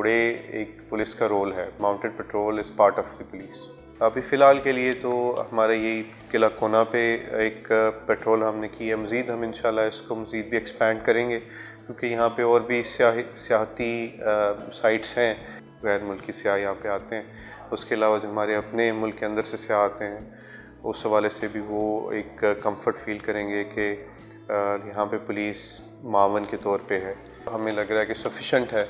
घोड़े एक पुलिस का रोल है। Mounted petrol is part of the police. अभी फ़िलहाल के लिए तो हमारा यही किला कोना पे एक पेट्रोल हमने की है। मज़ीद हम इंशाल्लाह इसको मज़ीद भी एक्सपेंड करेंगे, क्योंकि यहाँ पे और भी सियाहती साइट्स हैं, गैर मुल्की सियाह यहाँ पे आते हैं। उसके अलावा जो हमारे अपने मुल्क के अंदर से सियाह आते हैं, उस हवाले से भी वो एक कंफर्ट फील करेंगे कि यहाँ पे पुलिस मावन के तौर पे है। हमें लग रहा है कि सफिशेंट है,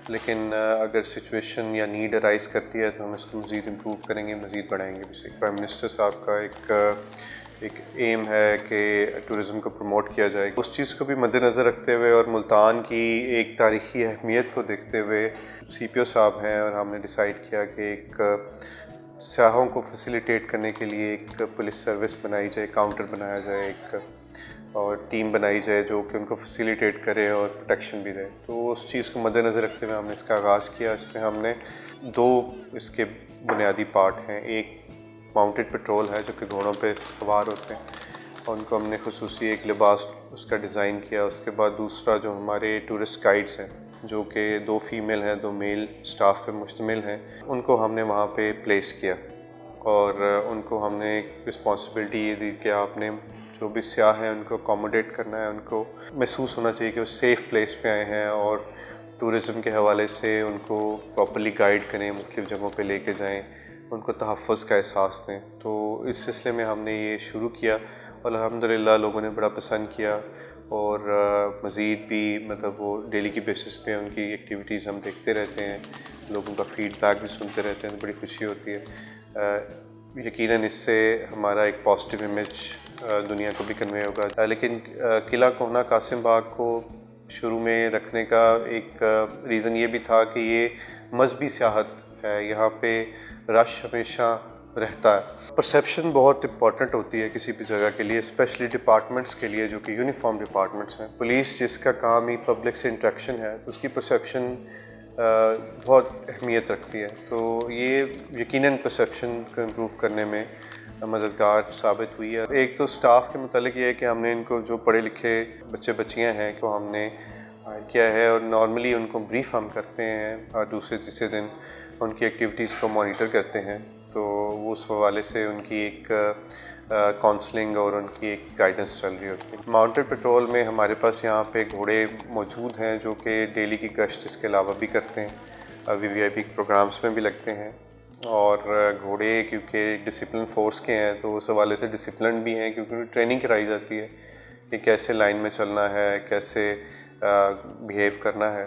लेकिन अगर सिचुएशन या नीड अराइज़ करती है तो हम इसको मज़ीद इम्प्रूव करेंगे, मज़ीद बढ़ाएंगे भी। प्राइम मिनिस्टर साहब का एक एम है कि टूरिज़म को प्रमोट किया जाए। उस चीज़ को भी मद्देनज़र रखते हुए और मुल्तान की एक तारीख़ी अहमियत को देखते हुए CPO साहब हैं और हमने डिसाइड किया कि एक सियाहों को फैसिलिटेट करने के लिए एक पुलिस सर्विस बनाई जाए, काउंटर बनाया जाए, एक और टीम बनाई जाए जो कि उनको फैसिलिटेट करे और प्रोटेक्शन भी दे। तो उस चीज़ को मद्देनज़र रखते हुए हमने इसका आगाज़ किया। इसमें हमने 2 इसके बुनियादी पार्ट हैं। एक माउंटेड पेट्रोल है जो कि घोड़ों पे सवार होते हैं, और उनको हमने खुसूसी एक लिबास उसका डिज़ाइन किया। उसके बाद दूसरा जो हमारे टूरिस्ट गाइड्स हैं, जो कि 2 फीमेल हैं, 2 मेल स्टाफ पे मुश्तमिल हैं, उनको हमने वहाँ पे प्लेस किया और उनको हमने एक रिस्पॉन्सिबिलिटी ये दी कि आपने जो भी सियाह हैं उनको अकोमोडेट करना है। उनको महसूस होना चाहिए कि वो सेफ़ प्लेस पे आए हैं, और टूरिज़म के हवाले से उनको प्रॉपर्ली गाइड करें, मुख्तलिफ़ जगहों पे लेके जाएं, उनको तहफ़्फ़ुज़ का एहसास दें। तो इस सिलसिले में हमने ये शुरू किया और अल्हम्दुलिल्लाह लोगों ने बड़ा पसंद किया, और मज़ीद भी मतलब वो डेली की बेसिस पे उनकी एक्टिविटीज़ हम देखते रहते हैं, लोगों का फ़ीडबैक भी सुनते रहते हैं, तो बड़ी खुशी होती है। यकीनन इससे हमारा एक पॉजिटिव इमेज दुनिया को भी कन्वे होगा। लेकिन किला कोना कासिम बाग को शुरू में रखने का एक रीज़न ये भी था कि ये मजहबी सियाहत है, यहाँ पे रश हमेशा रहता है। परसेप्शन बहुत इंपॉर्टेंट होती है किसी भी जगह के लिए, स्पेशली डिपार्टमेंट्स के लिए जो कि यूनिफॉर्म डिपार्टमेंट्स हैं। पुलिस जिसका काम ही पब्लिक से इंटरेक्शन है, तो उसकी परसेप्शन बहुत अहमियत रखती है। तो ये यकीनन परसेप्शन को इम्प्रूव करने में मददगार साबित हुई है। एक तो स्टाफ के मुतालिक ये है कि हमने इनको जो पढ़े लिखे बच्चे बच्चियाँ हैं को हमने किया है, और नॉर्मली उनको ब्रीफ हम करते हैं और दूसरे तीसरे दिन उनकी एक्टिविटीज़ को मॉनिटर करते हैं। तो वो उस हवाले से उनकी एक काउंसलिंग और उनकी एक गाइडेंस चल रही होती है। माउंटेड पेट्रोल में हमारे पास यहाँ पे घोड़े मौजूद हैं जो कि डेली की गश्त इसके अलावा भी करते हैं, VVIP प्रोग्राम्स में भी लगते हैं। और घोड़े क्योंकि डिसिप्लिन फोर्स के हैं, तो उस हवाले से डिसिप्लिन भी हैं, क्योंकि ट्रेनिंग कराई जाती है कि कैसे लाइन में चलना है, कैसे बिहेव करना है।